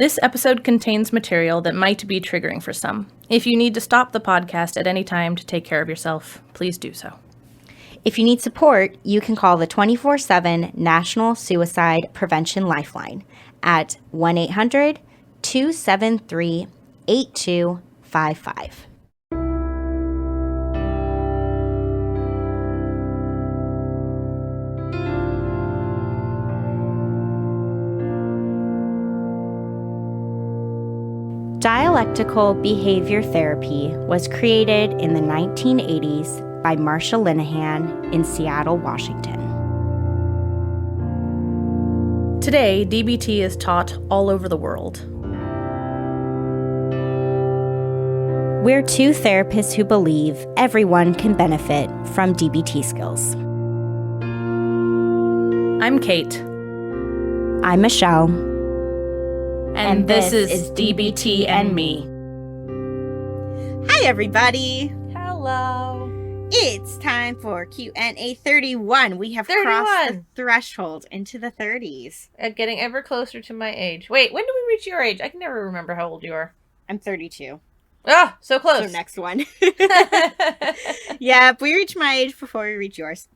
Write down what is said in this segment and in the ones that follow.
This episode contains material that might be triggering for some. If you need to stop the podcast at any time to take care of yourself, please do so. If you need support, you can call the 24/7 National Suicide Prevention Lifeline at 1-800-273-8255. Dialectical behavior therapy was created in the 1980s by Marsha Linehan in Seattle, Washington. Today, DBT is taught all over the world. We're two therapists who believe everyone can benefit from DBT skills. I'm Kate. I'm Michelle. And this is DBT and Me. Hi, everybody. Hello. It's time for Q&A 31. We have 31. Crossed the threshold into the 30s. Getting ever closer to my age. Wait, when do we reach your age? I can never remember how old you are. I'm 32. Ah, so close. So next one. Yeah, we reach my age before we reach yours.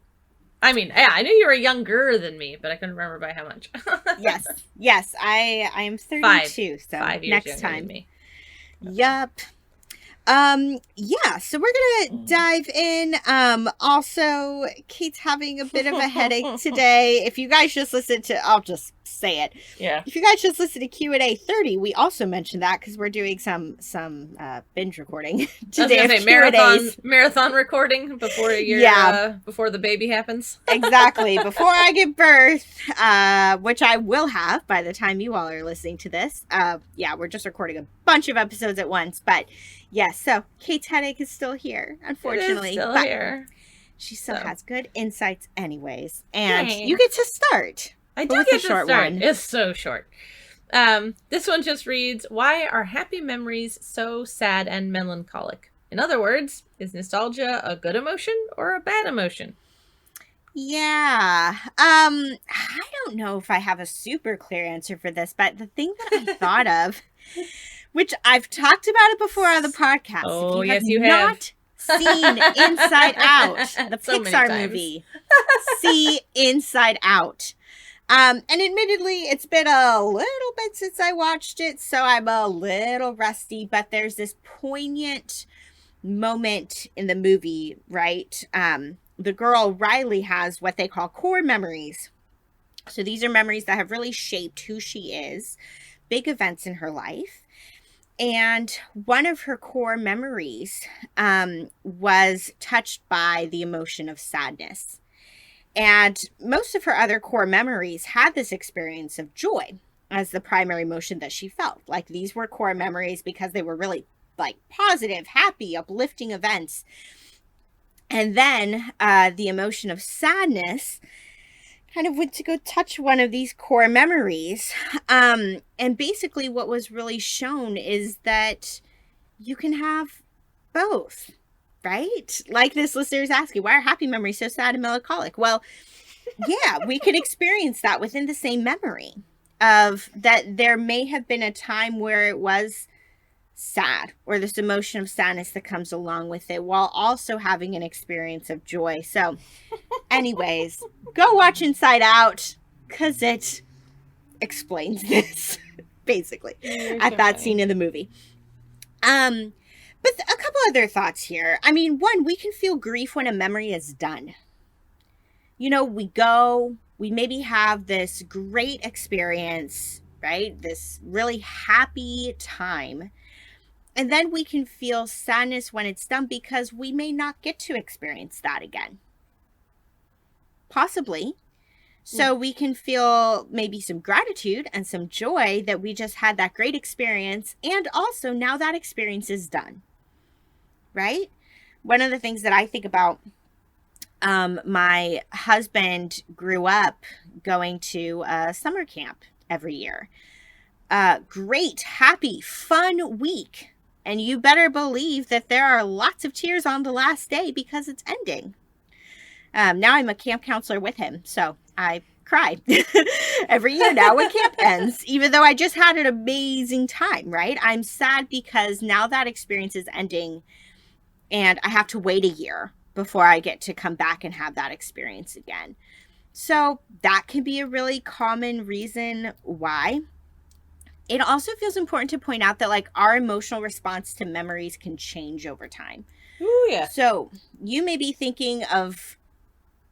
I mean, yeah, I knew you were younger than me, but I couldn't remember by how much. Yes, I am 32, so 5 years next younger time. than me. Yup. Yeah, so we're gonna dive in. Also, Kate's having a bit of a headache today. If you guys just listen to, I'll just say it. Yeah. If you guys just listen to Q&A 30, we also mentioned that because we're doing some binge recording today. I was gonna say marathon recording before before the baby happens. Exactly. Before I give birth, which I will have by the time you all are listening to this. Yeah, we're just recording a bunch of episodes at once, but yes, so Kate's headache is still here, unfortunately. It is still but here. She still has good insights anyways. And Yay. you get to start. I do with get the to short start. one. It's so short. This one just reads, why are happy memories so sad and melancholic? In other words, is nostalgia a good emotion or a bad emotion? Yeah. I don't know if I have a super clear answer for this, but the thing that I thought of, which I've talked about it before on the podcast. Oh, if yes, you not have. Seen Inside Out, the So many Pixar times. movie. See Inside Out. And admittedly, it's been a little bit since I watched it, so I'm a little rusty, but there's this poignant moment in the movie, right? The girl, Riley, has what they call core memories. So these are memories that have really shaped who she is, big events in her life. And one of her core memories was touched by the emotion of sadness. And most of her other core memories had this experience of joy as the primary emotion that she felt. Like, these were core memories because they were really like positive, happy, uplifting events. And then the emotion of sadness kind of went to go touch one of these core memories. And basically what was really shown is that you can have both. Right? Like this listener is asking, why are happy memories so sad and melancholic? Well, yeah, we could experience that within the same memory of that there may have been a time where it was sad or this emotion of sadness that comes along with it while also having an experience of joy. So anyways, go watch Inside Out because it explains this basically at that scene in the movie. But a couple other thoughts here. I mean, one, we can feel grief when a memory is done. You know, we maybe have this great experience, right? This really happy time. And then we can feel sadness when it's done because we may not get to experience that again. Possibly. So we can feel maybe some gratitude and some joy that we just had that great experience. And also now that experience is done. Right? One of the things that I think about, my husband grew up going to a summer camp every year. Great, happy, fun week. And you better believe that there are lots of tears on the last day because it's ending. Now I'm a camp counselor with him. So I cry every year now when camp ends, even though I just had an amazing time, right? I'm sad because now that experience is ending and I have to wait a year before I get to come back and have that experience again. So that can be a really common reason why. It also feels important to point out that like our emotional response to memories can change over time. Ooh, yeah. So you may be thinking of,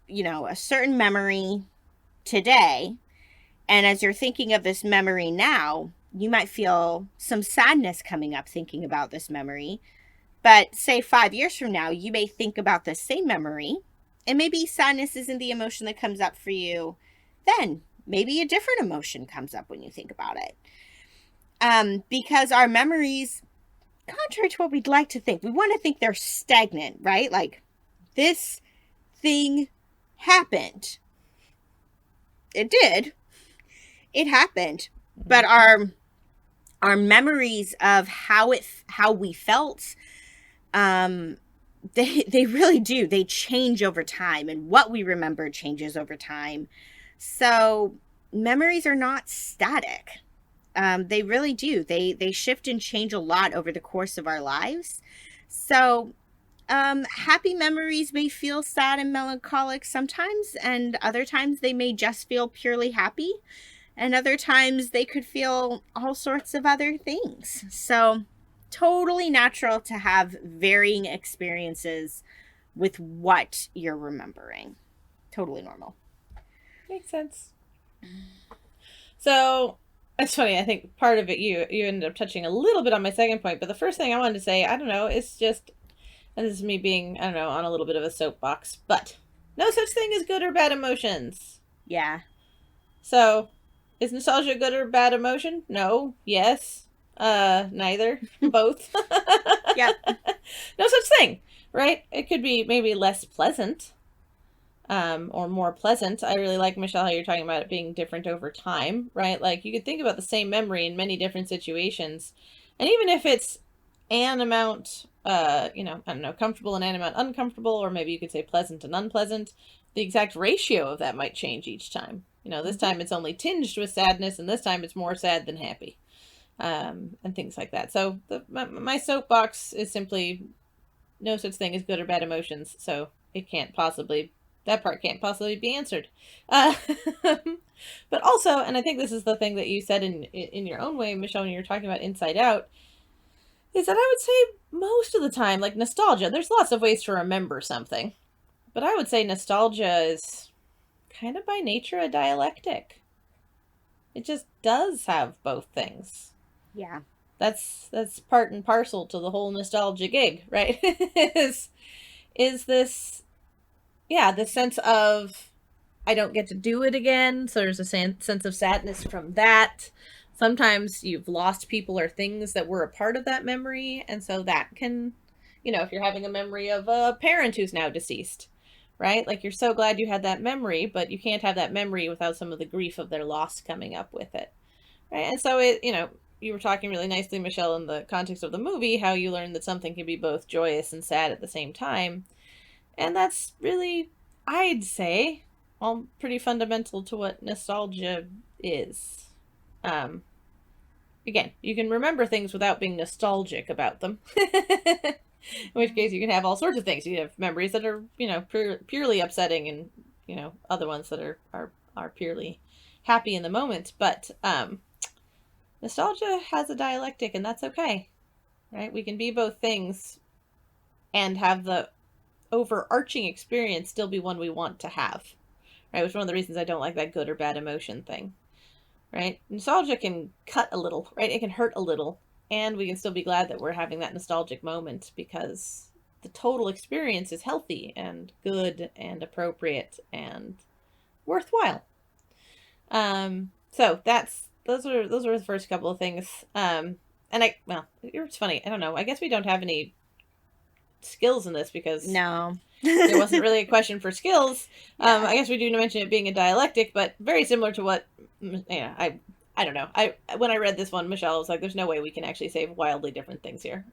a certain memory today, and as you're thinking of this memory now, you might feel some sadness coming up thinking about this memory. But say 5 years from now, you may think about the same memory, and maybe sadness isn't the emotion that comes up for you then. Maybe a different emotion comes up when you think about it. Because our memories, contrary to what we'd like to think, we want to think they're stagnant, right? Like, this thing happened. It did. It happened. But our memories of how we felt, they really do. They change over time, and what we remember changes over time. So memories are not static. They really do. They shift and change a lot over the course of our lives. So happy memories may feel sad and melancholic sometimes, and other times they may just feel purely happy, and other times they could feel all sorts of other things. So totally natural to have varying experiences with what you're remembering. Totally normal. Makes sense. So it's funny. I think part of it, you ended up touching a little bit on my second point, but the first thing I wanted to say, I don't know, it's just, and this is me being, I don't know, on a little bit of a soapbox, but no such thing as good or bad emotions. Yeah. So, is nostalgia a good or bad emotion? No. Yes. Neither. Both. Yep. No such thing, right? It could be maybe less pleasant. Or more pleasant. I really like, Michelle, how you're talking about it being different over time, right? Like, you could think about the same memory in many different situations. And even if it's an amount, I don't know, comfortable and an amount uncomfortable, or maybe you could say pleasant and unpleasant, the exact ratio of that might change each time. This time it's only tinged with sadness, and this time it's more sad than happy. And things like that. So my soapbox is simply no such thing as good or bad emotions. So that part can't possibly be answered. But also, and I think this is the thing that you said in your own way, Michelle, when you were talking about Inside Out, is that I would say most of the time, like nostalgia, there's lots of ways to remember something. But I would say nostalgia is kind of by nature a dialectic. It just does have both things. Yeah. That's part and parcel to the whole nostalgia gig, right? is this, the sense of I don't get to do it again. So there's a sense of sadness from that. Sometimes you've lost people or things that were a part of that memory. And so that can, if you're having a memory of a parent who's now deceased, right? Like, you're so glad you had that memory, but you can't have that memory without some of the grief of their loss coming up with it, right? And so you were talking really nicely, Michelle, in the context of the movie, how you learned that something can be both joyous and sad at the same time. And that's really, I'd say, all pretty fundamental to what nostalgia is. Again, you can remember things without being nostalgic about them. In which case you can have all sorts of things. You have memories that are, purely upsetting, and, other ones that are purely happy in the moment. But nostalgia has a dialectic, and that's okay, right? We can be both things and have the overarching experience still be one we want to have, right? Which is one of the reasons I don't like that good or bad emotion thing, right? Nostalgia can cut a little, right? It can hurt a little, and we can still be glad that we're having that nostalgic moment because the total experience is healthy and good and appropriate and worthwhile. So those are the first couple of things. And it's funny. I don't know. I guess we don't have any skills in this because no, there wasn't really a question for skills. Yeah. I guess we do mention it being a dialectic, but very similar to what, I don't know. When I read this one, Michelle was like, there's no way we can actually say wildly different things here.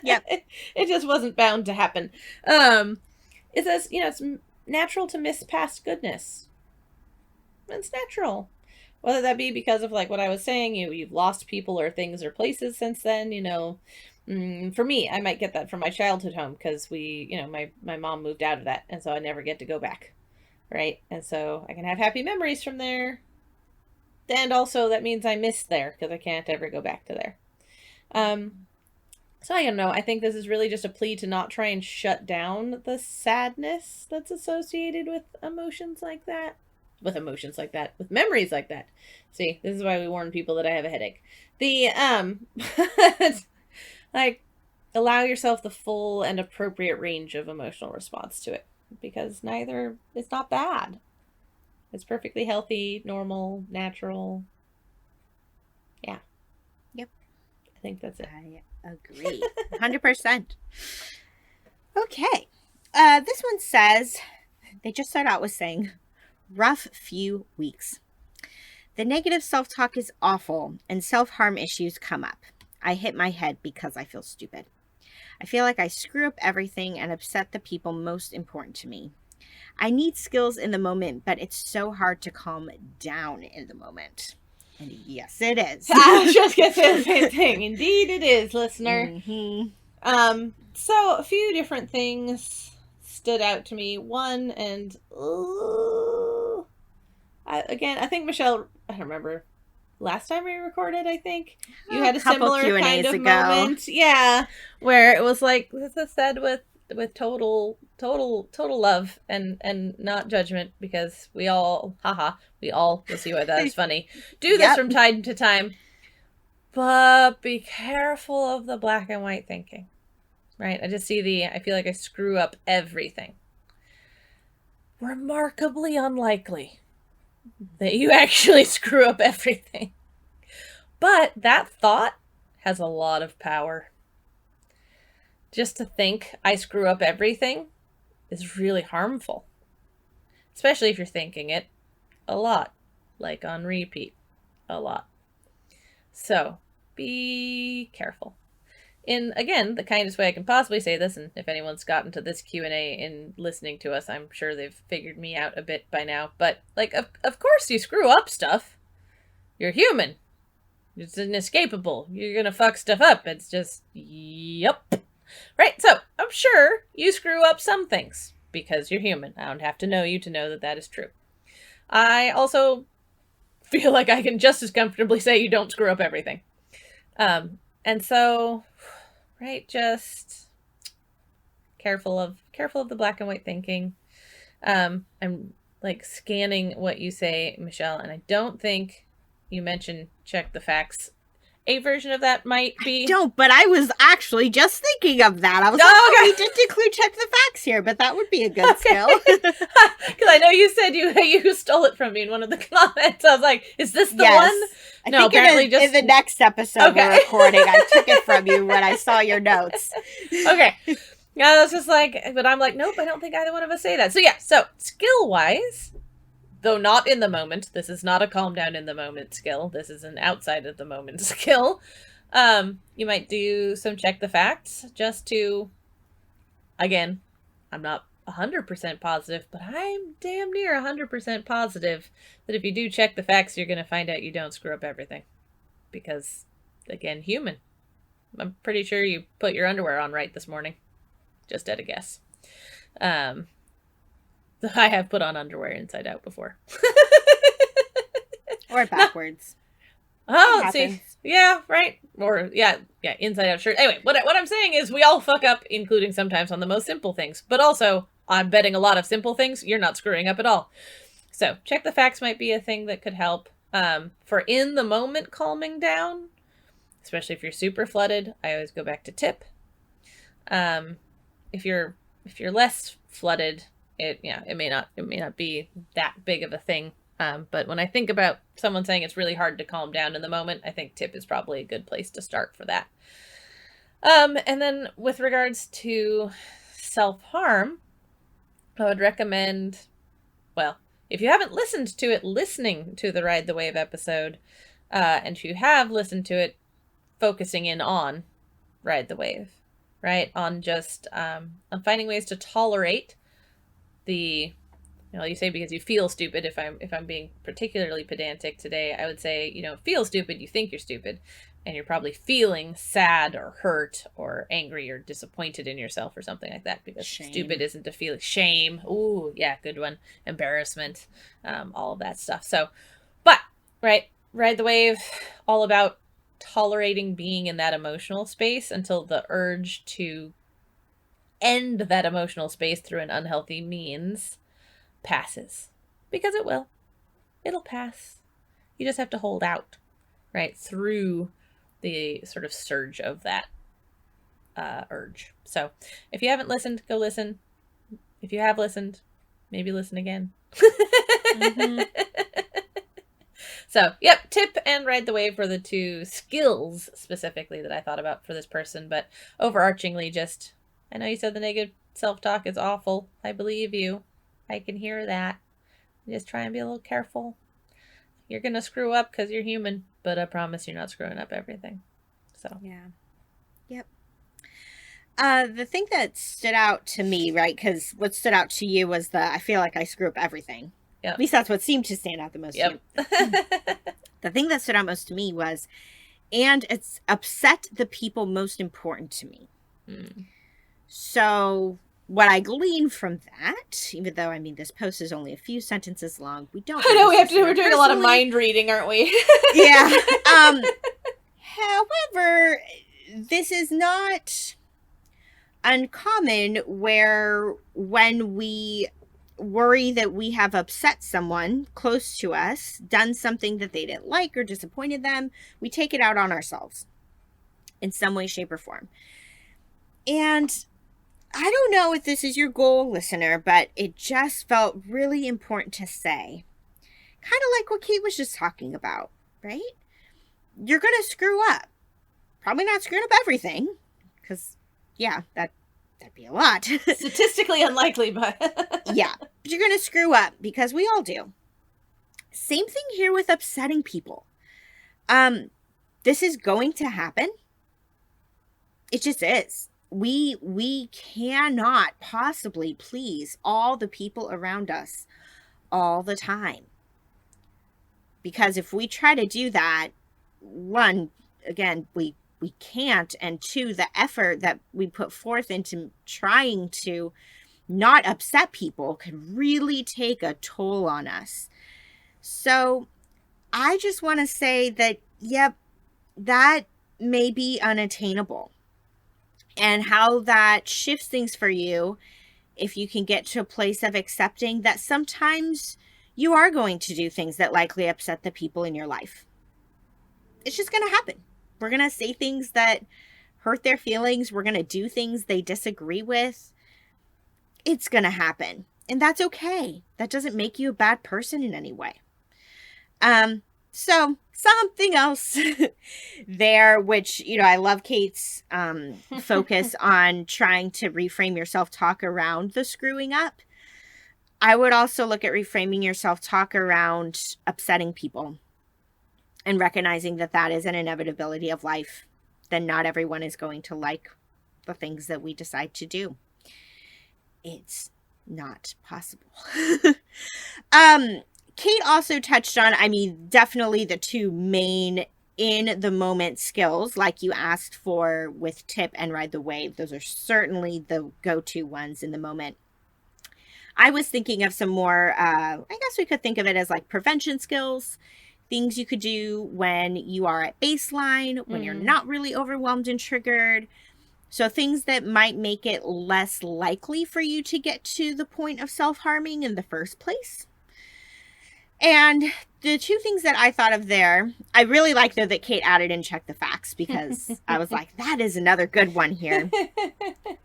Yep. It just wasn't bound to happen. It says, it's natural to miss past goodness. It's natural. Whether that be because of like what I was saying, you've lost people or things or places since then, for me, I might get that from my childhood home because my mom moved out of that, and so I never get to go back, right? And so I can have happy memories from there, and also that means I miss there because I can't ever go back to there. So I don't know. I think this is really just a plea to not try and shut down the sadness that's associated with emotions like that. With memories like that. See, this is why we warn people that I have a headache. Like, allow yourself the full and appropriate range of emotional response to it. Because it's not bad. It's perfectly healthy, normal, natural. Yeah. Yep. I think that's it. I agree. 100%. Okay. This one says, they just start out with saying, rough few weeks. The negative self-talk is awful and self-harm issues come up. I hit my head because I feel stupid. I feel like I screw up everything and upset the people most important to me. I need skills in the moment, but it's so hard to calm down in the moment. And yes, it is. I was just going to say the same thing. Indeed it is, listener. Mm-hmm. So a few different things stood out to me. One, and I think Michelle, I don't remember, last time we recorded, I think you had a similar Q&As kind of ago. moment. Yeah, where it was like, this is said with total love and not judgment, because we all, you'll see why that is funny, do this from time to time. But be careful of the black and white thinking, right? I feel like I screw up everything. Remarkably unlikely that you actually screw up everything. But that thought has a lot of power. Just to think I screw up everything is really harmful. Especially if you're thinking it a lot. Like on repeat. A lot. So, be careful. In, again, the kindest way I can possibly say this, and if anyone's gotten to this Q&A in listening to us, I'm sure they've figured me out a bit by now. But, like, of course you screw up stuff. You're human. It's inescapable. You're gonna fuck stuff up. It's just, yep. Right? So, I'm sure you screw up some things, because you're human. I don't have to know you to know that that is true. I also feel like I can just as comfortably say you don't screw up everything. And so, right, just careful of the black and white thinking. I'm like scanning what you say, Michelle, and I don't think you mentioned check the facts. A version of that might be... I don't, but I was actually just thinking of that. I was we didn't include check the facts here, but that would be a good skill. Because I know you said you stole it from me in one of the comments. I was like, is this the one? I think in the next episode we're recording, I took it from you when I saw your notes. Okay. Yeah, I was just like, but I'm like, nope, I don't think either one of us say that. So yeah, so skill-wise, though not in the moment, this is not a calm down in the moment skill. This is an outside of the moment skill. You might do some check the facts just to, again, I'm not 100% positive, but I'm damn near 100% positive that if you do check the facts, you're going to find out you don't screw up everything. Because, again, human. I'm pretty sure you put your underwear on right this morning. Just at a guess. I have put on underwear inside out before. Or backwards. Oh, see. Yeah, right. Or, yeah, inside out shirt. Anyway, what I'm saying is we all fuck up, including sometimes on the most simple things. But also, I'm betting a lot of simple things, you're not screwing up at all. So, check the facts might be a thing that could help. For in the moment calming down, especially if you're super flooded, I always go back to tip. If you're less flooded, it may not be that big of a thing. But when I think about someone saying it's really hard to calm down in the moment, I think tip is probably a good place to start for that. And then with regards to self-harm, I would recommend, well, if you haven't listened to it, listening to the Ride the Wave episode, and if you have listened to it, focusing in on Ride the Wave, right? On just, on finding ways to tolerate the, you say because you feel stupid. If I'm being particularly pedantic today, I would say, you don't feel stupid, you think you're stupid, and you're probably feeling sad or hurt or angry or disappointed in yourself or something like that, because Shame. stupid isn't a feeling. Shame. Ooh, yeah, good one. Embarrassment, all of that stuff. So, but, right, ride the wave, all about tolerating being in that emotional space until the urge to end that emotional space through an unhealthy means passes, because it will. It'll pass. You just have to hold out, right, through the sort of surge of that urge. So if you haven't listened, go listen. If you have listened, maybe listen again. Mm-hmm. So, yep, tip and ride the wave were the two skills specifically that I thought about for this person, but overarchingly just, I know you said the negative self-talk is awful. I believe you. I can hear that. Just try and be a little careful. You're going to screw up because you're human, but I promise you're not screwing up everything. So, yeah. Yep. The thing that stood out to me, right, because what stood out to you was I feel like I screw up everything. Yep. At least that's what seemed to stand out the most to you. The thing that stood out most to me was, and it's upset the people most important to me. Mm. So what I glean from that, even though, I mean, this post is only a few sentences long, we don't... I know, we're doing a lot of mind reading, aren't we? Yeah. However, this is not uncommon where when we worry that we have upset someone close to us, done something that they didn't like or disappointed them, we take it out on ourselves in some way, shape, or form. And I don't know if this is your goal, listener, but it just felt really important to say. Kind of like what Kate was just talking about, right? You're going to screw up. Probably not screwing up everything, because, yeah, that'd be a lot. Statistically unlikely, but... Yeah, but you're going to screw up, because we all do. Same thing here with upsetting people. This is going to happen. It just is. We cannot possibly please all the people around us all the time. Because if we try to do that, one, again, we can't, and two, the effort that we put forth into trying to not upset people can really take a toll on us. So I just want to say that, yep, that may be unattainable. And how that shifts things for you if you can get to a place of accepting that sometimes you are going to do things that likely upset the people in your life. It's just going to happen. We're going to say things that hurt their feelings. We're going to do things they disagree with. It's going to happen. And that's okay. That doesn't make you a bad person in any way. So something else there, which, I love Kate's focus on trying to reframe your self-talk around the screwing up. I would also look at reframing your self-talk around upsetting people and recognizing that that is an inevitability of life. Then not everyone is going to like the things that we decide to do. It's not possible. Kate also touched on, definitely the two main in the moment skills, like you asked for with tip and ride the wave. Those are certainly the go-to ones in the moment. I was thinking of some more, I guess we could think of it as like prevention skills, things you could do when you are at baseline, when you're not really overwhelmed and triggered. So things that might make it less likely for you to get to the point of self-harming in the first place. And the two things that I thought of there, I really like, though, that Kate added in check the facts, because I was like, that is another good one here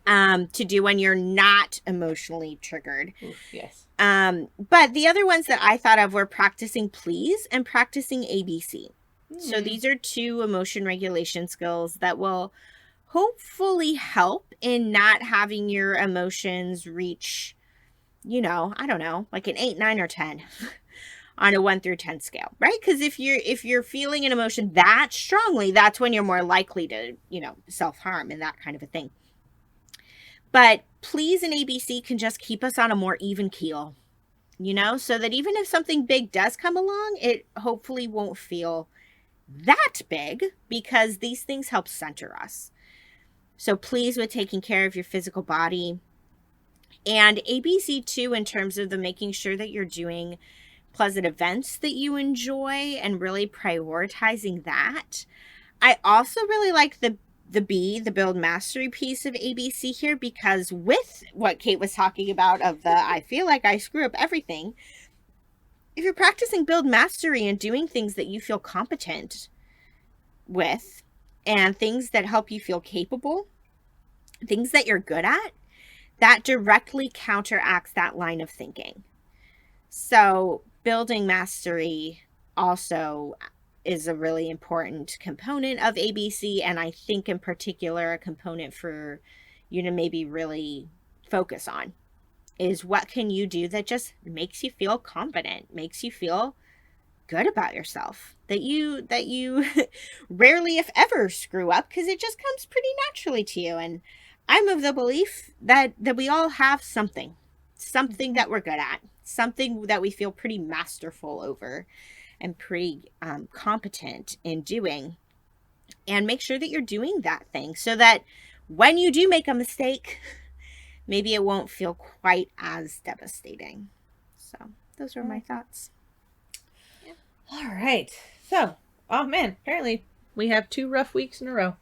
to do when you're not emotionally triggered. Oof, yes. But the other ones that I thought of were practicing please and practicing ABC. So these are two emotion regulation skills that will hopefully help in not having your emotions reach, I don't know, like an 8, 9, or 10. On a 1 through 10 scale, right? Because if you're feeling an emotion that strongly, that's when you're more likely to, self-harm and that kind of a thing. But please and ABC can just keep us on a more even keel, so that even if something big does come along, it hopefully won't feel that big, because these things help center us. So please, with taking care of your physical body, and ABC too, in terms of the making sure that you're doing pleasant events that you enjoy and really prioritizing that. I also really like the build mastery piece of ABC here, because with what Kate was talking about of the I feel like I screw up everything, if you're practicing build mastery and doing things that you feel competent with and things that help you feel capable, things that you're good at, that directly counteracts that line of thinking. So building mastery also is a really important component of ABC, and I think in particular a component for you to maybe really focus on is what can you do that just makes you feel confident, makes you feel good about yourself, that you rarely if ever screw up, because it just comes pretty naturally to you. And I'm of the belief that we all have something that we're good at, something that we feel pretty masterful over and pretty competent in doing. And make sure that you're doing that thing so that when you do make a mistake, maybe it won't feel quite as devastating. So those are my thoughts. Yeah. All right. So, oh man, apparently we have 2 rough weeks in a row.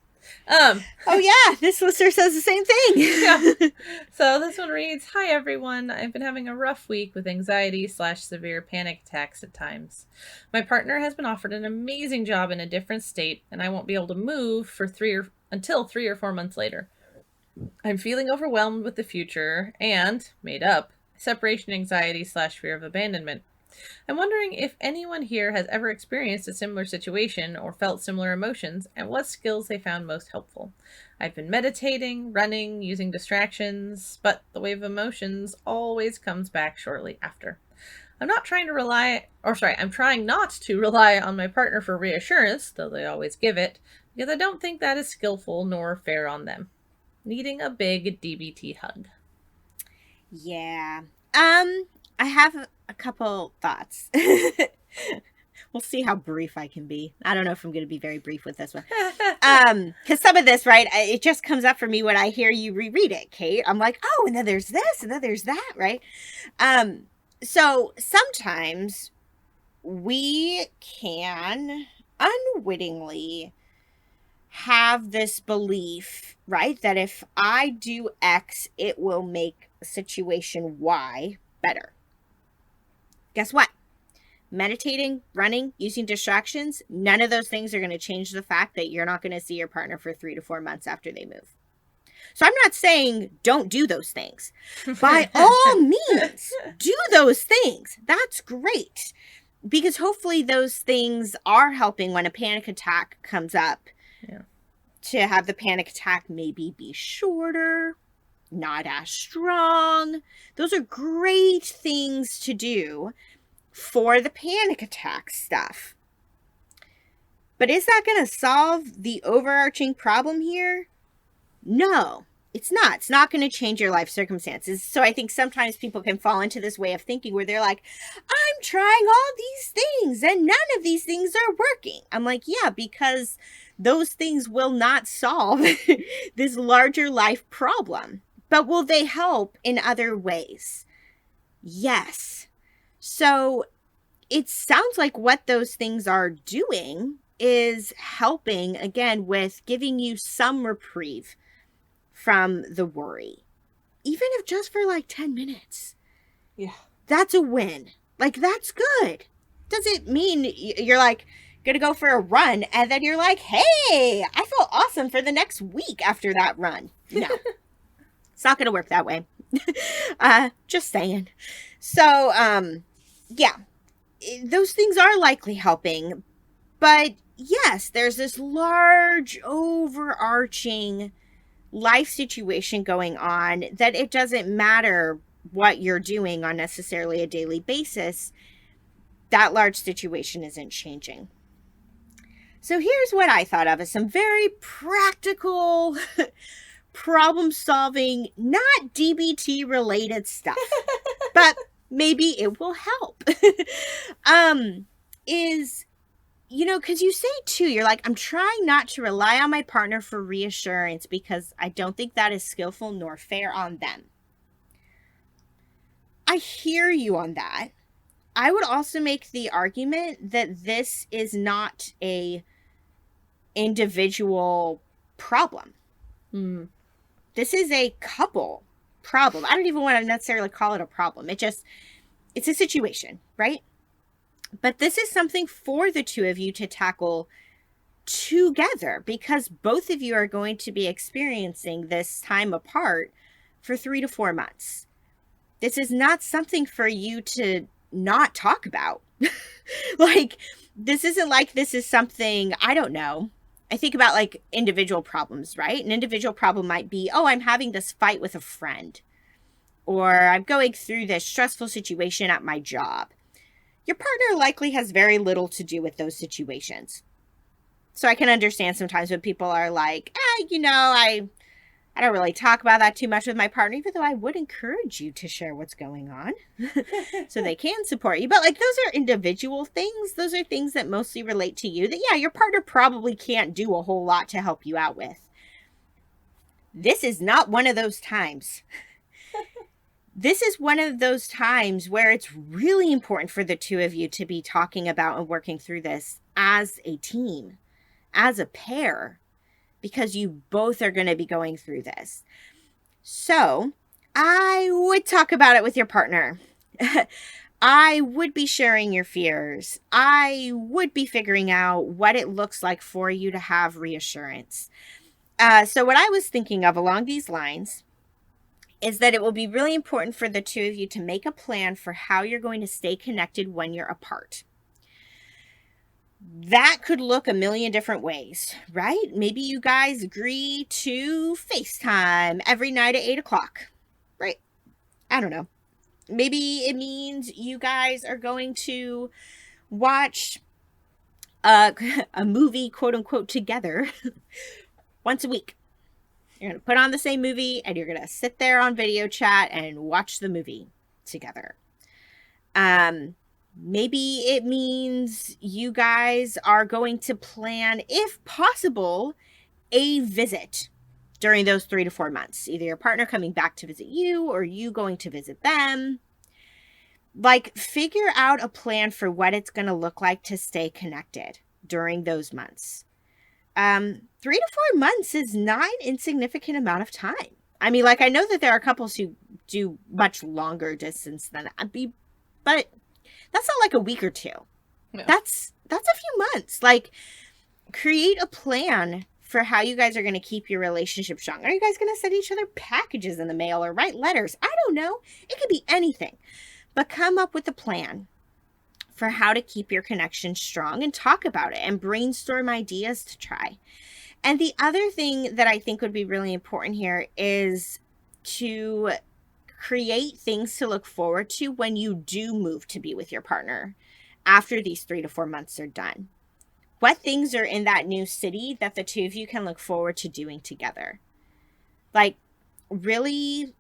Oh yeah, this listener says the same thing. Yeah. So this one reads, "Hi everyone. I've been having a rough week with anxiety/severe panic attacks at times. My partner has been offered an amazing job in a different state, and I won't be able to move for until 3 or 4 months later. I'm feeling overwhelmed with the future and, made up, separation anxiety/fear of abandonment. I'm wondering if anyone here has ever experienced a similar situation or felt similar emotions, and what skills they found most helpful. I've been meditating, running, using distractions, but the wave of emotions always comes back shortly after. I'm trying not to rely on my partner for reassurance, though they always give it, because I don't think that is skillful nor fair on them. Needing a big DBT hug." Yeah. I have a couple thoughts. We'll see how brief I can be. I don't know if I'm going to be very brief with this one. Because some of this, right, it just comes up for me when I hear you reread it, Kate. I'm like, oh, and then there's this, and then there's that, right? So sometimes we can unwittingly have this belief, right, that if I do X, it will make situation Y better. Guess what? Meditating, running, using distractions, none of those things are going to change the fact that you're not going to see your partner for 3 to 4 months after they move. So I'm not saying don't do those things. By all means, do those things. That's great. Because hopefully those things are helping when a panic attack comes up. Yeah. To have the panic attack maybe be shorter, not as strong. Those are great things to do for the panic attack stuff. But is that going to solve the overarching problem here? No, it's not. It's not going to change your life circumstances. So I think sometimes people can fall into this way of thinking where they're like, I'm trying all these things and none of these things are working. I'm like, yeah, because those things will not solve this larger life problem. But will they help in other ways? Yes. So it sounds like what those things are doing is helping, again, with giving you some reprieve from the worry. Even if just for like 10 minutes. Yeah. That's a win. Like, that's good. Doesn't mean you're like gonna go for a run and then you're like, hey, I feel awesome for the next week after that run. No. It's not going to work that way. Just saying. So, yeah, those things are likely helping. But yes, there's this large overarching life situation going on that it doesn't matter what you're doing on necessarily a daily basis. That large situation isn't changing. So here's what I thought of as some very practical problem solving, not DBT related stuff, but maybe it will help. Is, because you say too, you're like, I'm trying not to rely on my partner for reassurance because I don't think that is skillful nor fair on them. I hear you on that. I would also make the argument that this is not a individual problem. This is a couple problem. I don't even want to necessarily call it a problem. It's a situation, right? But this is something for the two of you to tackle together because both of you are going to be experiencing this time apart for 3 to 4 months. This is not something for you to not talk about. Like, this isn't like this is something, I don't know. I think about like individual problems, right? An individual problem might be, oh, I'm having this fight with a friend, or I'm going through this stressful situation at my job. Your partner likely has very little to do with those situations. So I can understand sometimes when people are like, I don't really talk about that too much with my partner, even though I would encourage you to share what's going on so they can support you. But like, those are individual things. Those are things that mostly relate to you that, yeah, your partner probably can't do a whole lot to help you out with. This is not one of those times. This is one of those times where it's really important for the two of you to be talking about and working through this as a team, as a pair, because you both are going to be going through this. So I would talk about it with your partner. I would be sharing your fears. I would be figuring out what it looks like for you to have reassurance. So what I was thinking of along these lines is that it will be really important for the two of you to make a plan for how you're going to stay connected when you're apart. That could look a million different ways, right? Maybe you guys agree to FaceTime every night at 8:00, right? I don't know. Maybe it means you guys are going to watch a movie, quote unquote, together once a week. You're going to put on the same movie and you're going to sit there on video chat and watch the movie together. Maybe it means you guys are going to plan, if possible, a visit during those 3 to 4 months. Either your partner coming back to visit you or you going to visit them. Like, figure out a plan for what it's going to look like to stay connected during those months. 3 to 4 months is not an insignificant amount of time. I mean, like, I know that there are couples who do much longer distance than that, but that's not like a week or two. No. That's a few months. Like, create a plan for how you guys are going to keep your relationship strong. Are you guys going to send each other packages in the mail or write letters? I don't know. It could be anything. But come up with a plan for how to keep your connection strong and talk about it and brainstorm ideas to try. And the other thing that I think would be really important here is to create things to look forward to when you do move to be with your partner after these 3 to 4 months are done. What things are in that new city that the two of you can look forward to doing together? Like, really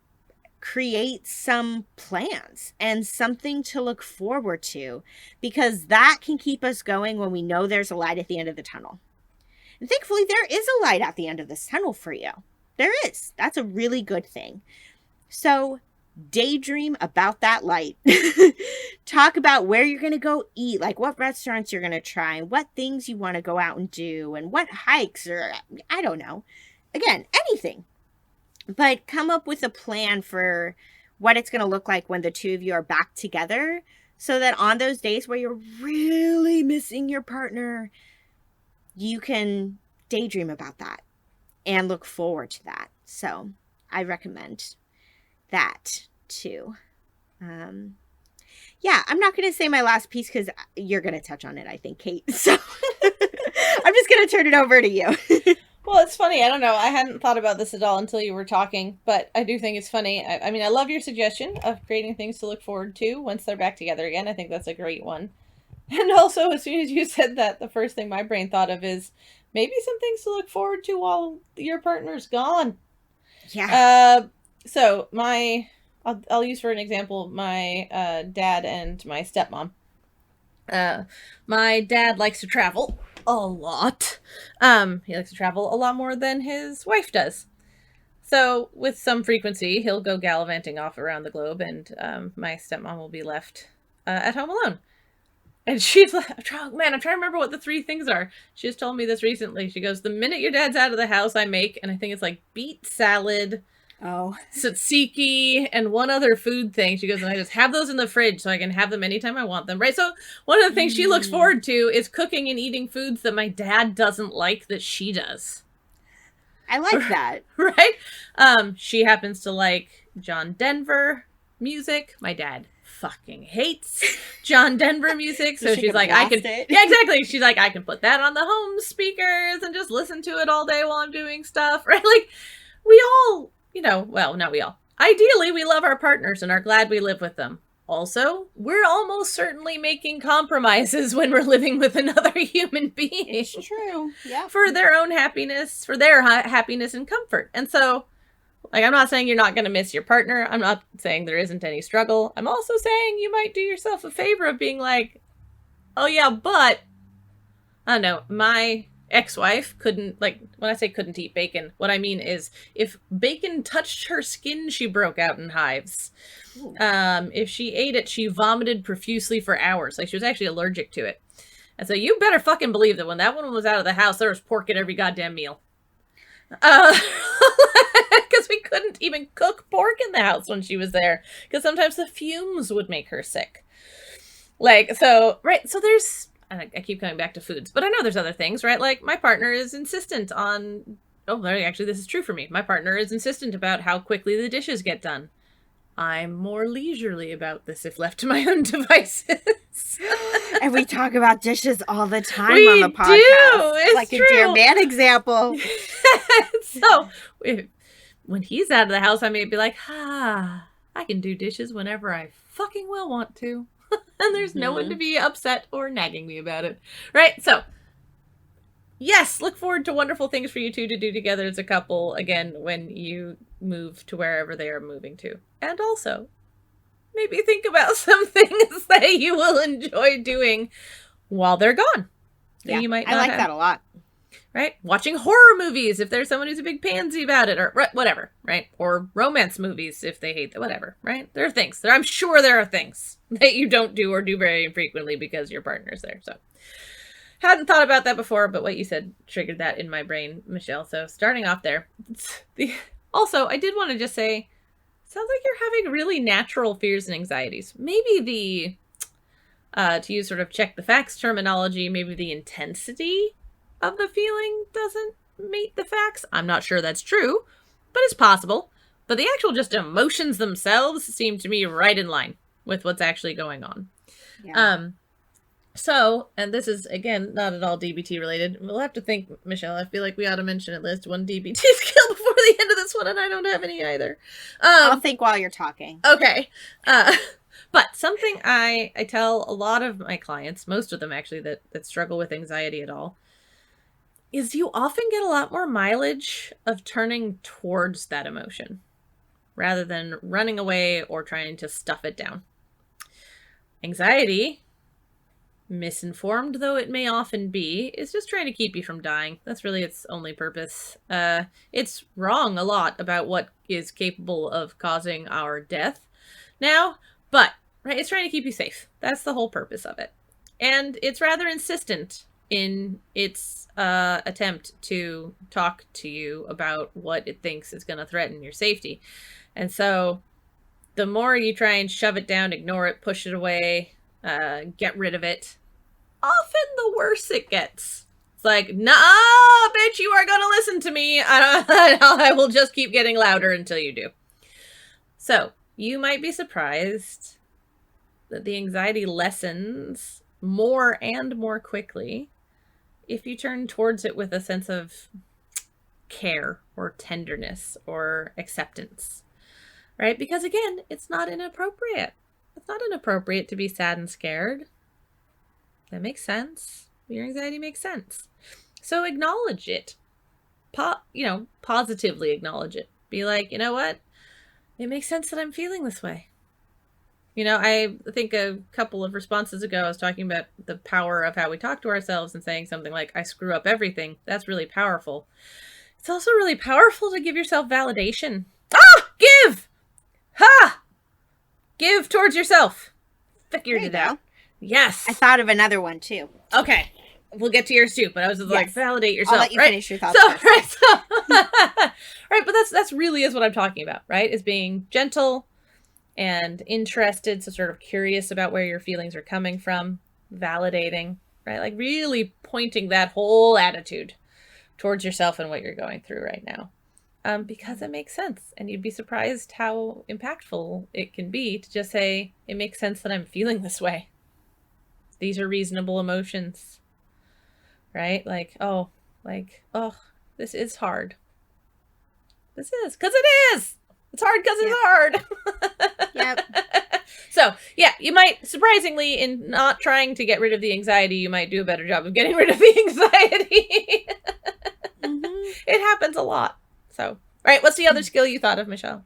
create some plans and something to look forward to, because that can keep us going when we know there's a light at the end of the tunnel. And thankfully, there is a light at the end of this tunnel for you. There is. That's a really good thing. So daydream about that light. Talk about where you're going to go eat, like what restaurants you're going to try, and what things you want to go out and do, and what hikes, or I don't know. Again, anything. But come up with a plan for what it's going to look like when the two of you are back together, so that on those days where you're really missing your partner, you can daydream about that and look forward to that. So I recommend that too. Yeah, I'm not going to say my last piece because you're going to touch on it, I think, Kate. So I'm just going to turn it over to you. Well, it's funny. I don't know. I hadn't thought about this at all until you were talking, but I do think it's funny. I mean, I love your suggestion of creating things to look forward to once they're back together again. I think that's a great one. And also, as soon as you said that, the first thing my brain thought of is maybe some things to look forward to while your partner's gone. Yeah. So I'll use for an example my dad and my stepmom. My dad likes to travel a lot. He likes to travel a lot more than his wife does. So with some frequency, he'll go gallivanting off around the globe, and my stepmom will be left at home alone. And she's like, I'm trying to remember what the 3 things are. She just told me this recently. She goes, the minute your dad's out of the house, I make, and I think it's like beet salad, tzatziki, and one other food thing. She goes, and I just have those in the fridge so I can have them anytime I want them. Right? So one of the things she looks forward to is cooking and eating foods that my dad doesn't like that she does. I like that. Right? She happens to like John Denver music. My dad fucking hates John Denver music. So she's like, I can, yeah, exactly. She's like, I can put that on the home speakers and just listen to it all day while I'm doing stuff. Right? Like, we all, well, not we all. Ideally, we love our partners and are glad we live with them. Also, we're almost certainly making compromises when we're living with another human being. It's true. Yeah. For their own happiness, for their happiness and comfort. And so, like, I'm not saying you're not going to miss your partner. I'm not saying there isn't any struggle. I'm also saying you might do yourself a favor of being like, oh yeah, but, I don't know, my ex-wife couldn't, like, when I say couldn't eat bacon, what I mean is if bacon touched her skin, she broke out in hives. If she ate it, she vomited profusely for hours. Like, she was actually allergic to it. And so you better fucking believe that when that woman was out of the house, there was pork at every goddamn meal. Because we couldn't even cook pork in the house when she was there. Because sometimes the fumes would make her sick. Like, so, right, so there's, I keep coming back to foods, but I know there's other things, right? Like, my partner is insistent on, actually, this is true for me. My partner is insistent about how quickly the dishes get done. I'm more leisurely about this if left to my own devices. And we talk about dishes all the time on the podcast. It's like true. A Dear Man example. So, when he's out of the house, I may be like, I can do dishes whenever I fucking will want to. And there's no one to be upset or nagging me about it. Right? So, yes, look forward to wonderful things for you two to do together as a couple, again, when you move to wherever they are moving to. And also, maybe think about some things that you will enjoy doing while they're gone. Yeah, you might not I like have. that a lot. Right? Watching horror movies if there's someone who's a big pansy about it, or whatever, right? Or romance movies if they hate whatever, right? There are things. I'm sure there are things that you don't do or do very infrequently because your partner's there. So, hadn't thought about that before, but what you said triggered that in my brain, Michelle. So, starting off there. Also, I did want to just say, sounds like you're having really natural fears and anxieties. Maybe to use sort of check the facts terminology, maybe the intensity of the feeling doesn't meet the facts. I'm not sure that's true, but it's possible. But the actual just emotions themselves seem to me right in line with what's actually going on. Yeah. So, and this is, again, not at all DBT related. We'll have to think, Michelle, I feel like we ought to mention at least one DBT skill before the end of this one, and I don't have any either. I'll think while you're talking. Okay. But something I tell a lot of my clients, most of them actually, that struggle with anxiety at all, is you often get a lot more mileage of turning towards that emotion rather than running away or trying to stuff it down. Anxiety, misinformed though it may often be, is just trying to keep you from dying. That's really its only purpose. It's wrong a lot about what is capable of causing our death now, but right, it's trying to keep you safe. That's the whole purpose of it. And it's rather insistent in its attempt to talk to you about what it thinks is going to threaten your safety. And so the more you try and shove it down, ignore it, push it away, get rid of it, often the worse it gets. It's like, nah, bitch, you are going to listen to me. I will just keep getting louder until you do. So you might be surprised that the anxiety lessens more and more quickly if you turn towards it with a sense of care or tenderness or acceptance, right? Because again, it's not inappropriate. It's not inappropriate to be sad and scared. That makes sense. Your anxiety makes sense. So acknowledge it. Positively acknowledge it. Be like, you know what? It makes sense that I'm feeling this way. I think a couple of responses ago, I was talking about the power of how we talk to ourselves and saying something like, I screw up everything. That's really powerful. It's also really powerful to give yourself validation. Give! Ha! Give towards yourself. Figured it out. Yes. I thought of another one too. Okay. We'll get to yours too, but I was just like, validate yourself. I'll let you finish your thoughts first. Right, but that's really is what I'm talking about, right? Is being gentle and interested, so sort of curious about where your feelings are coming from, validating, right? Like really pointing that whole attitude towards yourself and what you're going through right now. Because it makes sense. And you'd be surprised how impactful it can be to just say, it makes sense that I'm feeling this way. These are reasonable emotions, right? Oh, this is hard. This is, because it is. It's hard because it's hard. Yep. So, yeah, you might, surprisingly, in not trying to get rid of the anxiety, you might do a better job of getting rid of the anxiety. It happens a lot. So, right, what's the other skill you thought of, Michelle?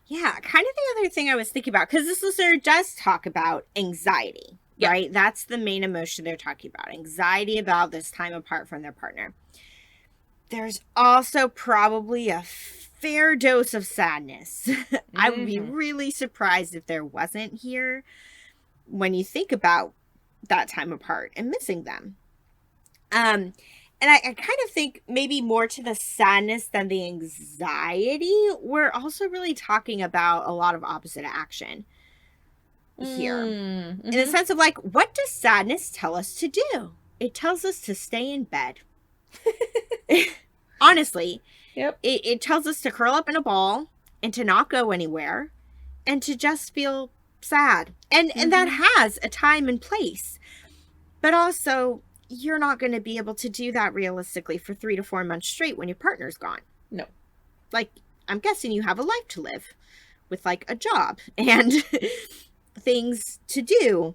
Yeah, kind of the other thing I was thinking about, because this listener does talk about anxiety, right? That's the main emotion they're talking about. Anxiety about this time apart from their partner. There's also probably a fair dose of sadness. I would be really surprised if there wasn't here when you think about that time apart and missing them. And I kind of think maybe more to the sadness than the anxiety. We're also really talking about a lot of opposite action here. In the sense of like, what does sadness tell us to do? It tells us to stay in bed. Honestly, it tells us to curl up in a ball and to not go anywhere and to just feel sad. And that has a time and place. But also, you're not going to be able to do that realistically for 3 to 4 months straight when your partner's gone. No. Like, I'm guessing you have a life to live with like a job and things to do.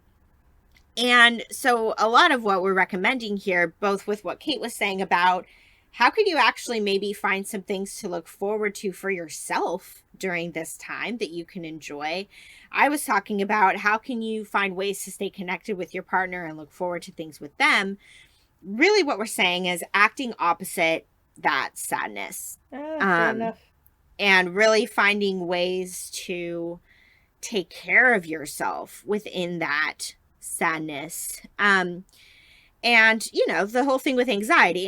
And so a lot of what we're recommending here, both with what Kate was saying about how could you actually maybe find some things to look forward to for yourself during this time that you can enjoy. I was talking about how can you find ways to stay connected with your partner and look forward to things with them. Really what we're saying is acting opposite that sadness. Fair enough. And really finding ways to take care of yourself within that sadness. And, the whole thing with anxiety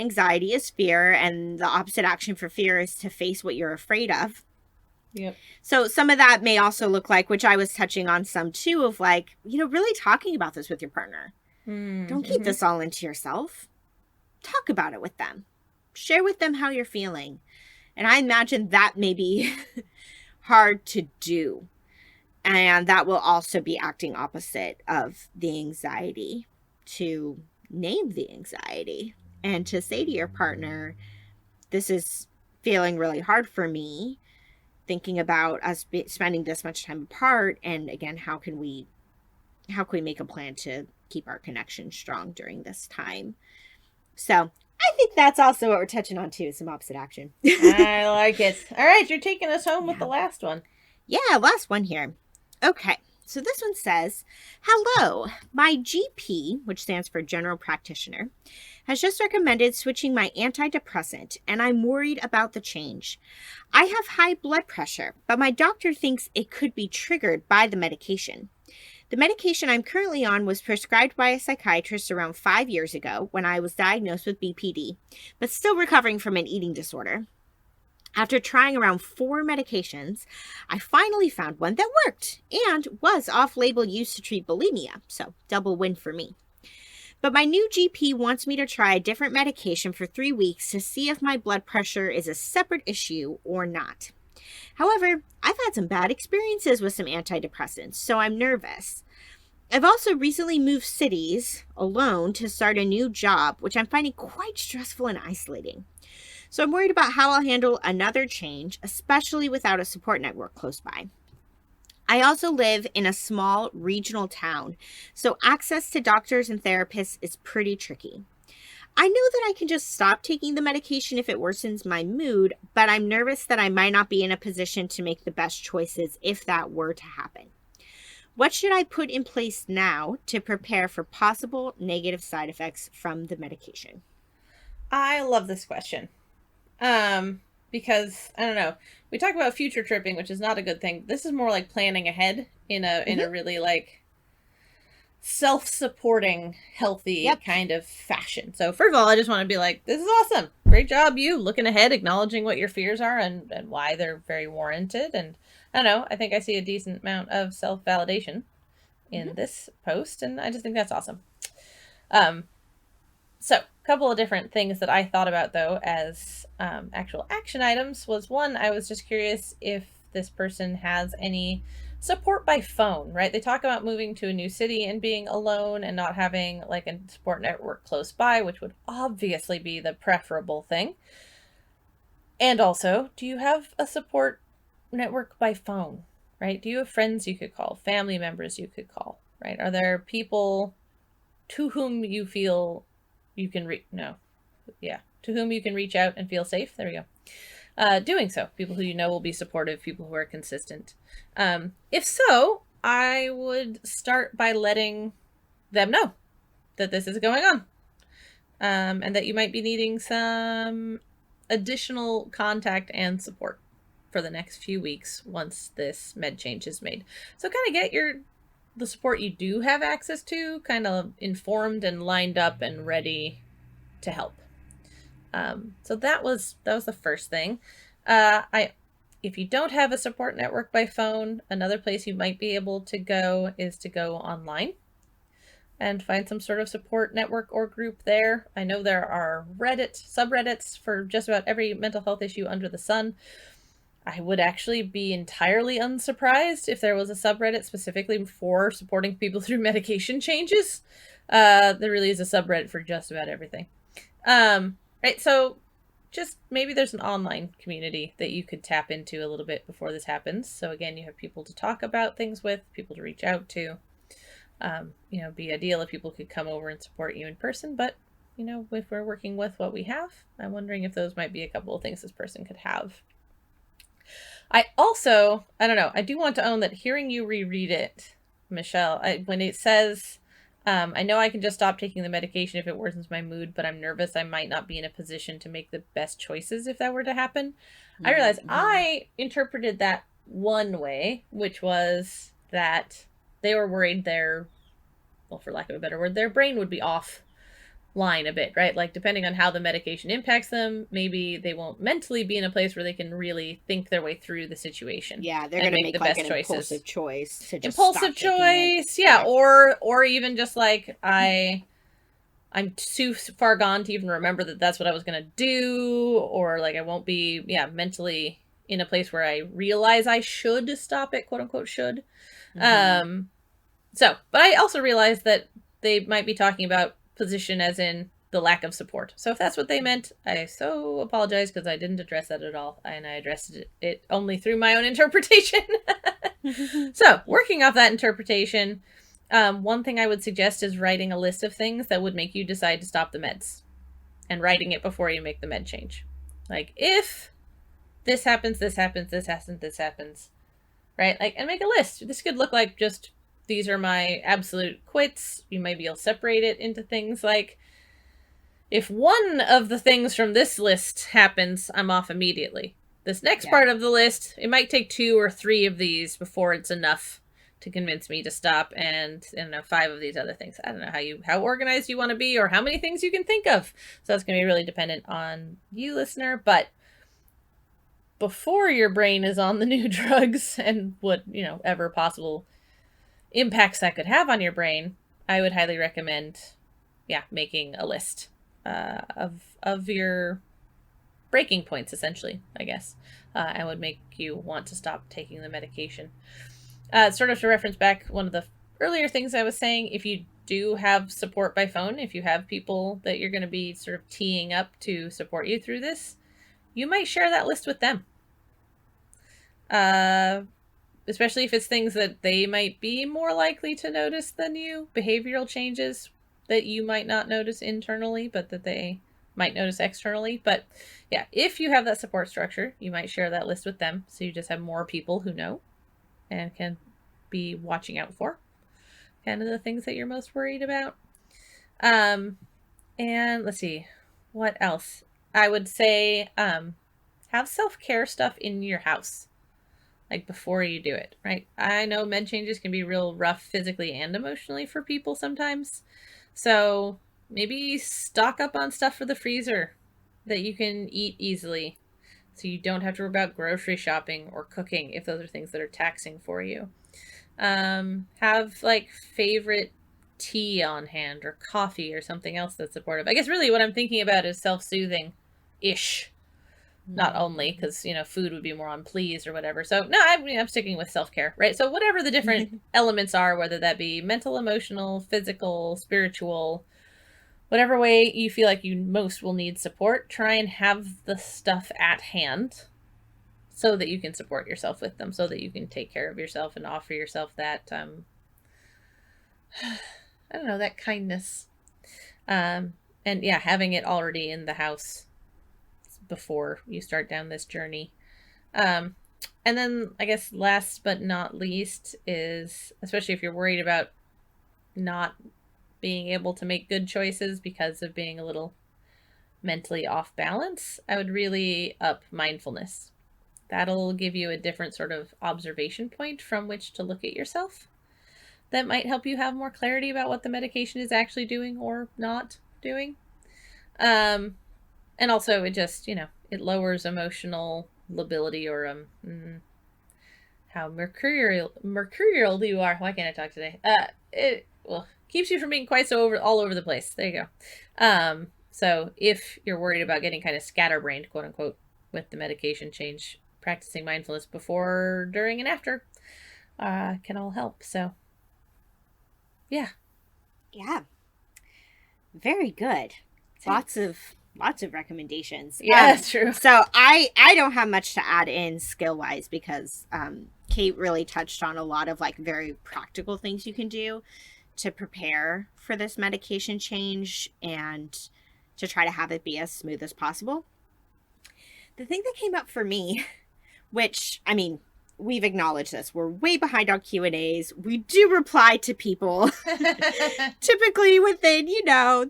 is fear, and the opposite action for fear is to face what you're afraid of. Yep. So some of that may also look like, which I was touching on some too, of like, really talking about this with your partner. Don't keep this all into yourself. Talk about it with them. Share with them how you're feeling. And I imagine that may be hard to do. And that will also be acting opposite of the anxiety, to name the anxiety and to say to your partner, this is feeling really hard for me, thinking about us spending this much time apart. And again, how can we make a plan to keep our connection strong during this time? So I think that's also what we're touching on too, some opposite action. I like it. All right, you're taking us home with the last one. Yeah, last one here. Okay. So this one says, hello, my GP, which stands for general practitioner, has just recommended switching my antidepressant, and I'm worried about the change. I have high blood pressure, but my doctor thinks it could be triggered by the medication. The medication I'm currently on was prescribed by a psychiatrist around 5 years ago when I was diagnosed with BPD, but still recovering from an eating disorder. After trying around 4 medications, I finally found one that worked and was off-label use to treat bulimia, so double win for me. But my new GP wants me to try a different medication for 3 weeks to see if my blood pressure is a separate issue or not. However, I've had some bad experiences with some antidepressants, so I'm nervous. I've also recently moved cities alone to start a new job, which I'm finding quite stressful and isolating. So I'm worried about how I'll handle another change, especially without a support network close by. I also live in a small regional town, so access to doctors and therapists is pretty tricky. I know that I can just stop taking the medication if it worsens my mood, but I'm nervous that I might not be in a position to make the best choices if that were to happen. What should I put in place now to prepare for possible negative side effects from the medication? I love this question. Because I don't know, we talk about future tripping, which is not a good thing. This is more like planning ahead in a really like self-supporting, healthy kind of fashion. So first of all, I just want to be like, this is awesome. Great job, you looking ahead, acknowledging what your fears are and why they're very warranted. And I don't know, I think I see a decent amount of self-validation in this post, and I just think that's awesome. So a couple of different things that I thought about though as actual action items was, one, I was just curious if this person has any support by phone, right? They talk about moving to a new city and being alone and not having like a support network close by, which would obviously be the preferable thing. And also, do you have a support network by phone, right? Do you have friends you could call, family members you could call, right? Are there people to whom you feel you can to whom you can reach out and feel safe? There we go. Doing so, people who you know will be supportive, people who are consistent. If so, I would start by letting them know that this is going on, and that you might be needing some additional contact and support for the next few weeks once this med change is made. So kind of get the support you do have access to kind of informed and lined up and ready to help. So that was the first thing. If you don't have a support network by phone, another place you might be able to go is to go online and find some sort of support network or group there. I know there are subreddits for just about every mental health issue under the sun. I would actually be entirely unsurprised if there was a subreddit specifically for supporting people through medication changes. There really is a subreddit for just about everything. Right, so just maybe there's an online community that you could tap into a little bit before this happens. So again, you have people to talk about things with, people to reach out to. Be ideal if people could come over and support you in person, but if we're working with what we have, I'm wondering if those might be a couple of things this person could have. I don't know, I do want to own that hearing you reread it, Michelle, when it says, I know I can just stop taking the medication if it worsens my mood, but I'm nervous I might not be in a position to make the best choices if that were to happen. Mm-hmm. I realized I interpreted that one way, which was that they were worried for lack of a better word, their brain would be offline a bit, right? Like depending on how the medication impacts them, maybe they won't mentally be in a place where they can really think their way through the situation. Yeah, they're going to make the like best choices. Impulsive choice to just impulsive choice, yeah, or even just like I'm too far gone to even remember that that's what I was going to do, or like I won't be mentally in a place where I realize I should stop it, quote unquote should. Mm-hmm. But I also realized that they might be talking about position as in the lack of support. So if that's what they meant, I so apologize because I didn't address that at all. And I addressed it only through my own interpretation. So working off that interpretation, one thing I would suggest is writing a list of things that would make you decide to stop the meds and writing it before you make the med change. Like if this happens, this happens, this happens, this happens, right? Like, and make a list. This could look like just, these are my absolute quits. You might be able to separate it into things like, if one of the things from this list happens, I'm off immediately. This next part of the list, it might take 2 or 3 of these before it's enough to convince me to stop, and 5 of these other things. I don't know how organized you want to be or how many things you can think of. So that's going to be really dependent on you, listener. But before your brain is on the new drugs and what, ever possible impacts that could have on your brain, I would highly recommend, making a list of your breaking points, essentially, I guess, and would make you want to stop taking the medication. Sort of to reference back one of the earlier things I was saying, if you do have support by phone, if you have people that you're going to be sort of teeing up to support you through this, you might share that list with them. Especially if it's things that they might be more likely to notice than you, behavioral changes. that you might not notice internally, but that they might notice externally. But yeah, if you have that support structure, you might share that list with them. So you just have more people who know and can be watching out for kind of the things that you're most worried about. And let's see, what else? I would say, have self-care stuff in your house, like before you do it, right? I know med changes can be real rough physically and emotionally for people sometimes. So maybe stock up on stuff for the freezer that you can eat easily, so you don't have to worry about grocery shopping or cooking if those are things that are taxing for you. Have like favorite tea on hand or coffee or something else that's supportive. I guess really what I'm thinking about is self-soothing-ish. Not only because, food would be more on please or whatever. So no, I'm sticking with self-care, right? So whatever the different elements are, whether that be mental, emotional, physical, spiritual, whatever way you feel like you most will need support, try and have the stuff at hand so that you can support yourself with them, so that you can take care of yourself and offer yourself that, I don't know, that kindness. And yeah, having it already in the house before you start down this journey. And then I guess last but not least is, especially if you're worried about not being able to make good choices because of being a little mentally off balance, I would really up mindfulness. That'll give you a different sort of observation point from which to look at yourself. That might help you have more clarity about what the medication is actually doing or not doing. And also it just, it lowers emotional lability, or how mercurial you are. Why can't I talk today? It keeps you from being quite so all over the place. There you go. So if you're worried about getting kind of scatterbrained, quote unquote, with the medication change, practicing mindfulness before, during, and after can all help. So yeah. Very good. Lots of recommendations. Yeah, that's true. So I don't have much to add in skill wise, because Kate really touched on a lot of like very practical things you can do to prepare for this medication change and to try to have it be as smooth as possible. The thing that came up for me, which, I mean, we've acknowledged this, we're way behind on Q&As. We do reply to people typically within,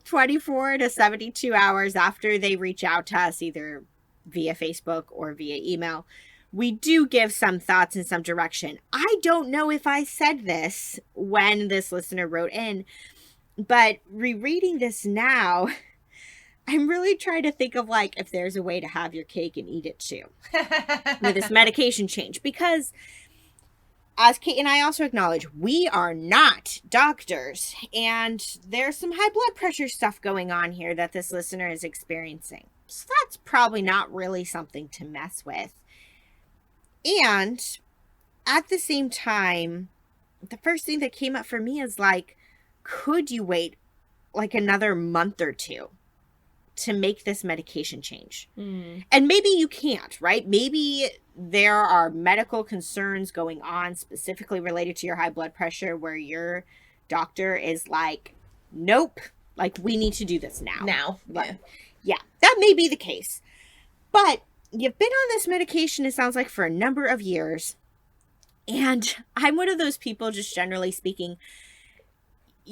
24 to 72 hours after they reach out to us, either via Facebook or via email. We do give some thoughts and some direction. I don't know if I said this when this listener wrote in, but rereading this now, I'm really trying to think of like if there's a way to have your cake and eat it too with this medication change, because as Kate and I also acknowledge, we are not doctors, and there's some high blood pressure stuff going on here that this listener is experiencing. So that's probably not really something to mess with. And at the same time, the first thing that came up for me is like, could you wait like another month or two to make this medication change? And maybe you can't, right? Maybe there are medical concerns going on specifically related to your high blood pressure where your doctor is like, nope, like we need to do this now. Yeah, that may be the case. But you've been on this medication, it sounds like, for a number of years. And I'm one of those people, just generally speaking,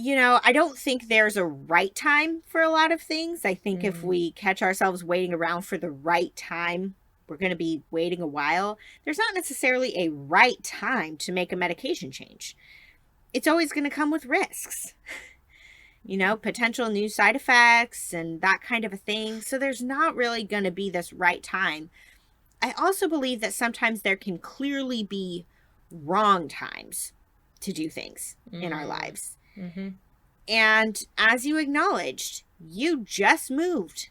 I don't think there's a right time for a lot of things. I think if we catch ourselves waiting around for the right time, we're going to be waiting a while. There's not necessarily a right time to make a medication change. It's always going to come with risks, potential new side effects and that kind of a thing. So there's not really going to be this right time. I also believe that sometimes there can clearly be wrong times to do things in our lives. Mm-hmm. And as you acknowledged, you just moved.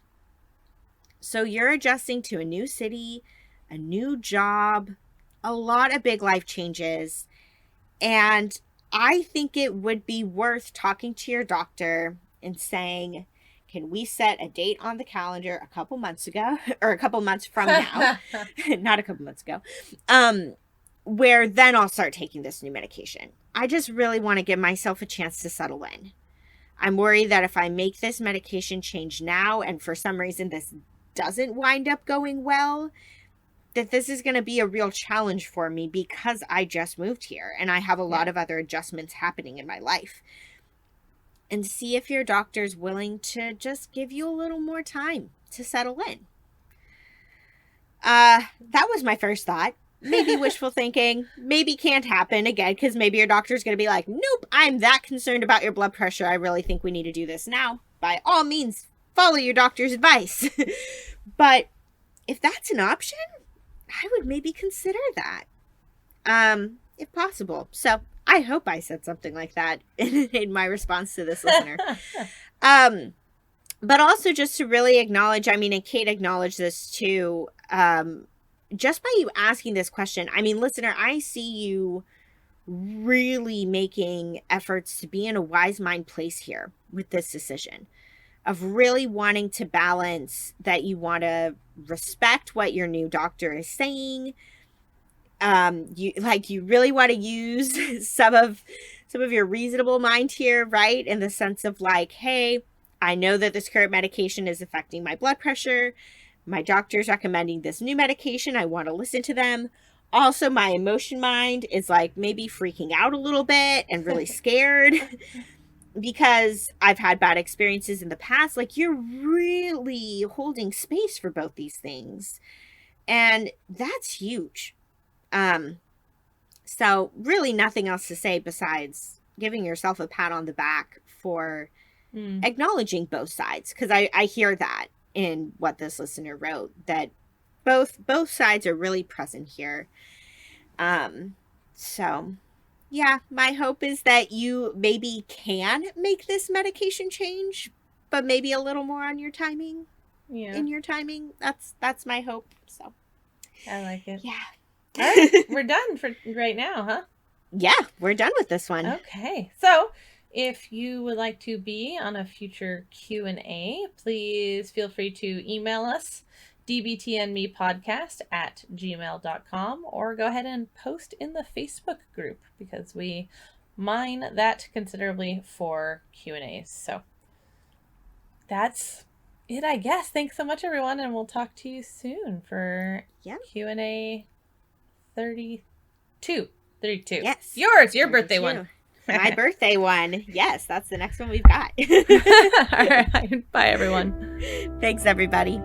So you're adjusting to a new city, a new job, a lot of big life changes. And I think it would be worth talking to your doctor and saying, can we set a date on the calendar a couple months ago, or a couple months from now, not a couple months ago, where then I'll start taking this new medication. I just really want to give myself a chance to settle in. I'm worried that if I make this medication change now and for some reason this doesn't wind up going well, that this is going to be a real challenge for me because I just moved here and I have a lot of other adjustments happening in my life. And see if your doctor's willing to just give you a little more time to settle in. That was my first thought. Maybe wishful thinking, maybe can't happen again, because maybe your doctor's going to be like, nope, I'm that concerned about your blood pressure. I really think we need to do this now. By all means, follow your doctor's advice. But if that's an option, I would maybe consider that, if possible. So I hope I said something like that in my response to this listener. But also just to really acknowledge, I mean, and Kate acknowledged this too, just by you asking this question, I mean, listener, I see you really making efforts to be in a wise mind place here with this decision of really wanting to balance that you want to respect what your new doctor is saying. You really want to use some of your reasonable mind here, right? In the sense of like, hey, I know that this current medication is affecting my blood pressure. My doctor's recommending this new medication. I want to listen to them. Also, my emotion mind is like maybe freaking out a little bit and really scared because I've had bad experiences in the past. Like, you're really holding space for both these things. And that's huge. So really nothing else to say besides giving yourself a pat on the back for acknowledging both sides. Because I hear that in what this listener wrote, that both sides are really present here. So yeah, my hope is that you maybe can make this medication change, but maybe a little more on your timing. Yeah. In your timing. That's my hope. So I like it. Yeah. All right, we're done for right now, huh? Yeah, we're done with this one. Okay. So if you would like to be on a future Q&A, please feel free to email us, dbtmepodcast@gmail.com, or go ahead and post in the Facebook group because we mine that considerably for Q&As. So that's it, I guess. Thanks so much, everyone, and we'll talk to you soon for Q&A 32. Yes. Your 32. birthday one. My birthday one. Yes, that's the next one we've got. All right. Bye, everyone. Thanks, everybody.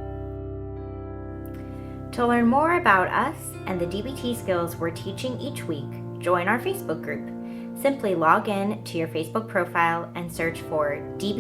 To learn more about us and the DBT skills we're teaching each week, join our Facebook group. Simply log in to your Facebook profile and search for DBT